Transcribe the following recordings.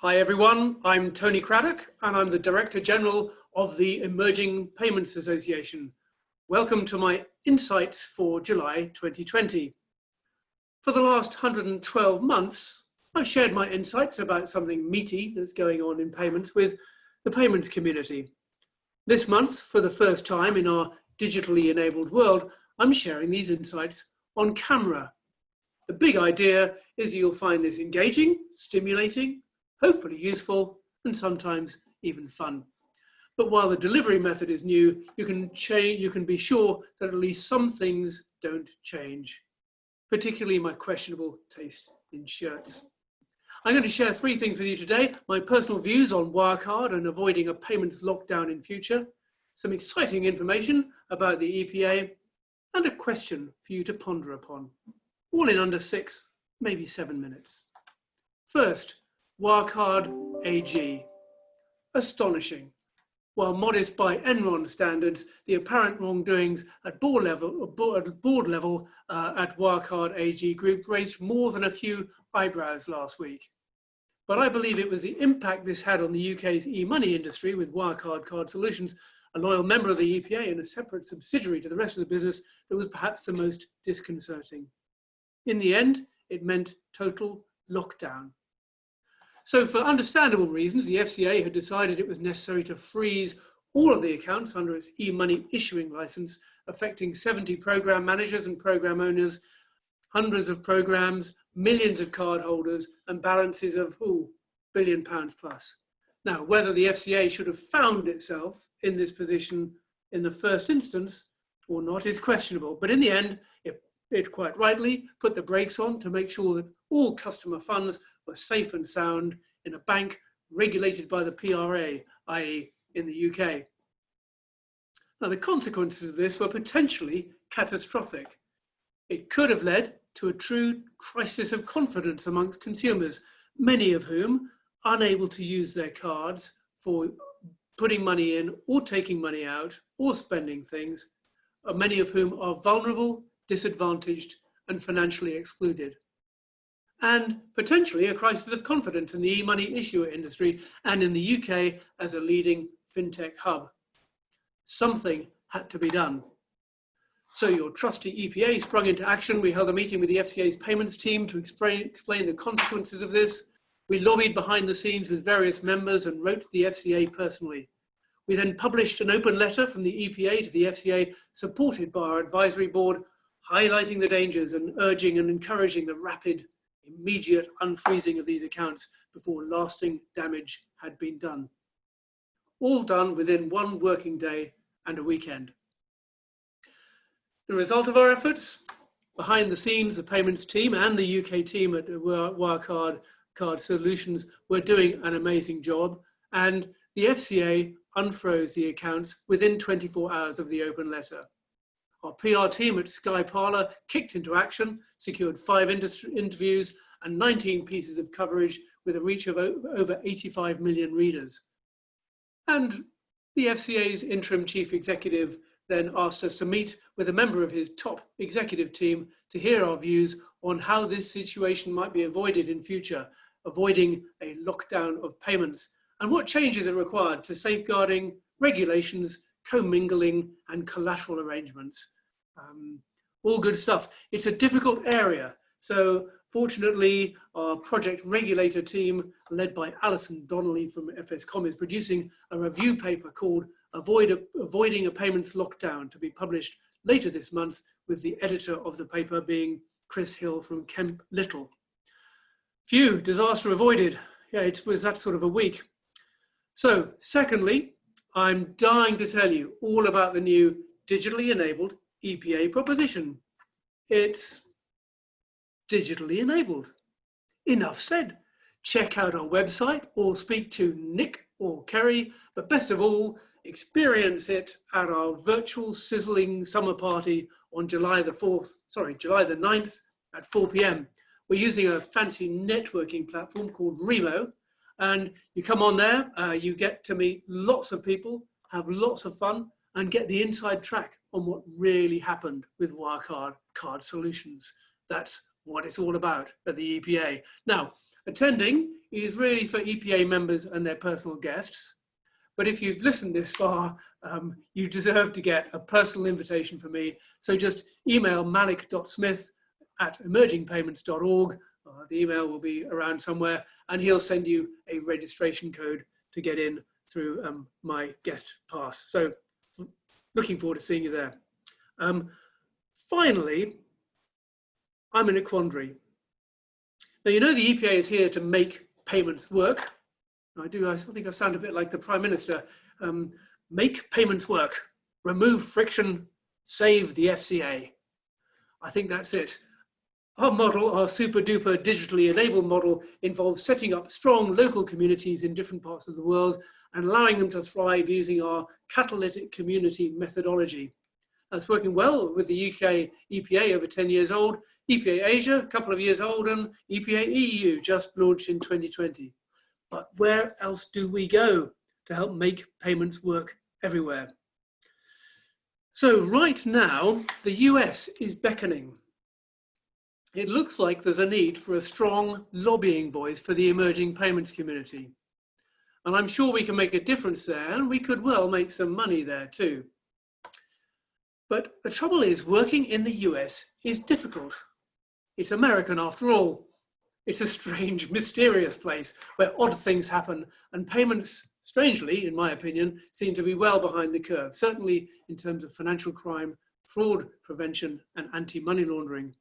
Hi everyone, I'm Tony Craddock and I'm the Director General of the Emerging Payments Association. Welcome to my insights for July 2020. For the last 112 months, I've shared my insights about something meaty that's going on in payments with the payments community. This month, for the first time in our digitally enabled world, I'm sharing these insights on camera. The big idea is you'll find this engaging, stimulating, hopefully useful, and sometimes even fun. But while the delivery method is new, you can be sure that at least some things don't change, particularly my questionable taste in shirts. I'm going to share three things with you today: my personal views on Wirecard and avoiding a payments lockdown in future, some exciting information about the EPA, and a question for you to ponder upon, all in under 6, maybe 7 minutes. First, Wirecard AG. Astonishing. While modest by Enron standards, the apparent wrongdoings at board level at Wirecard AG Group raised more than a few eyebrows last week. But I believe it was the impact this had on the UK's e-money industry with Wirecard Card Solutions, a loyal member of the EPA and a separate subsidiary to the rest of the business, that was perhaps the most disconcerting. In the end, it meant total lockdown. So for understandable reasons, the FCA had decided it was necessary to freeze all of the accounts under its e-money issuing license, affecting 70 program managers and program owners, hundreds of programs, millions of cardholders, and balances of £1 billion plus. Now, whether the FCA should have found itself in this position in the first instance or not is questionable, but in the end, it quite rightly put the brakes on to make sure that all customer funds were safe and sound in a bank regulated by the PRA, i.e. in the UK. Now, the consequences of this were potentially catastrophic. It could have led to a true crisis of confidence amongst consumers, many of whom unable to use their cards for putting money in or taking money out or spending things, many of whom are vulnerable, disadvantaged and financially excluded. And potentially a crisis of confidence in the e-money issuer industry and in the UK as a leading fintech hub. Something had to be done. So your trusty EPA sprung into action. We held a meeting with the FCA's payments team to explain the consequences of this. We lobbied behind the scenes with various members and wrote to the FCA personally. We then published an open letter from the EPA to the FCA, supported by our advisory board, highlighting the dangers and urging and encouraging the rapid, immediate unfreezing of these accounts before lasting damage had been done. All done within one working day and a weekend. The result of our efforts: behind the scenes, the payments team and the UK team at Wirecard Card Solutions were doing an amazing job, and the FCA unfroze the accounts within 24 hours of the open letter. Our PR team at Sky Parlour kicked into action, secured 5 interviews and 19 pieces of coverage with a reach of over 85 million readers. And the FCA's interim chief executive then asked us to meet with a member of his top executive team to hear our views on how this situation might be avoided in future, avoiding a lockdown of payments, and what changes are required to safeguarding, regulations, commingling and collateral arrangements. All good stuff. It's a difficult area. So fortunately, our project Regulator team, led by Alison Donnelly from FSCom, is producing a review paper called Avoiding a Payments Lockdown, to be published later this month, with the editor of the paper being Chris Hill from Kemp Little. Phew, disaster avoided. Yeah, it was that sort of a week. So secondly, I'm dying to tell you all about the new digitally enabled EPA proposition. It's digitally enabled. Enough said. Check out our website or speak to Nick or Kerry, but best of all, experience it at our virtual sizzling summer party on July the 9th at 4 p.m. We're using a fancy networking platform called Remo, and you come on there, you get to meet lots of people, have lots of fun, and get the inside track on what really happened with Wirecard Card Solutions. That's what it's all about at the EPA. Now, attending is really for EPA members and their personal guests. But if you've listened this far, you deserve to get a personal invitation from me. So just email malik.smith@emergingpayments.org. The email will be around somewhere, and he'll send you a registration code to get in through my guest pass. So looking forward to seeing you there. Finally, I'm in a quandary. Now, you know the EPA is here to make payments work. I think I sound a bit like the Prime Minister. Make payments work, remove friction, save the FCA. I think that's it. Our model, our super duper digitally enabled model, involves setting up strong local communities in different parts of the world and allowing them to thrive using our catalytic community methodology. That's working well with the UK EPA, over 10 years old, EPA Asia, a couple of years old, and EPA EU, just launched in 2020. But where else do we go to help make payments work everywhere? So right now, the US is beckoning. It looks like there's a need for a strong lobbying voice for the emerging payments community. And I'm sure we can make a difference there, and we could well make some money there too. But the trouble is, working in the US is difficult. It's American after all. It's a strange, mysterious place where odd things happen, and payments, strangely, in my opinion, seem to be well behind the curve, certainly in terms of financial crime, fraud prevention, and anti-money laundering.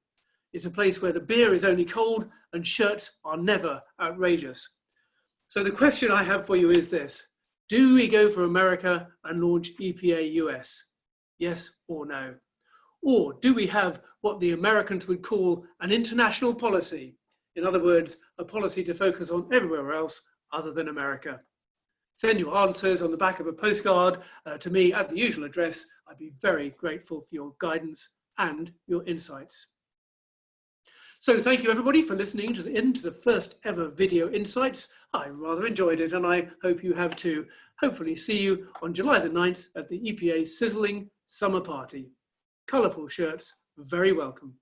It's a place where the beer is only cold and shirts are never outrageous. So the question I have for you is this: do we go for America and launch EPA US? Yes or no? Or do we have what the Americans would call an international policy? In other words, a policy to focus on everywhere else other than America. Send your answers on the back of a postcard to me at the usual address. I'd be very grateful for your guidance and your insights. So thank you everybody for listening to the first ever Video Insights. I rather enjoyed it, and I hope you have too. Hopefully see you on July the 9th at the EPA's sizzling summer party. Colourful shirts, very welcome.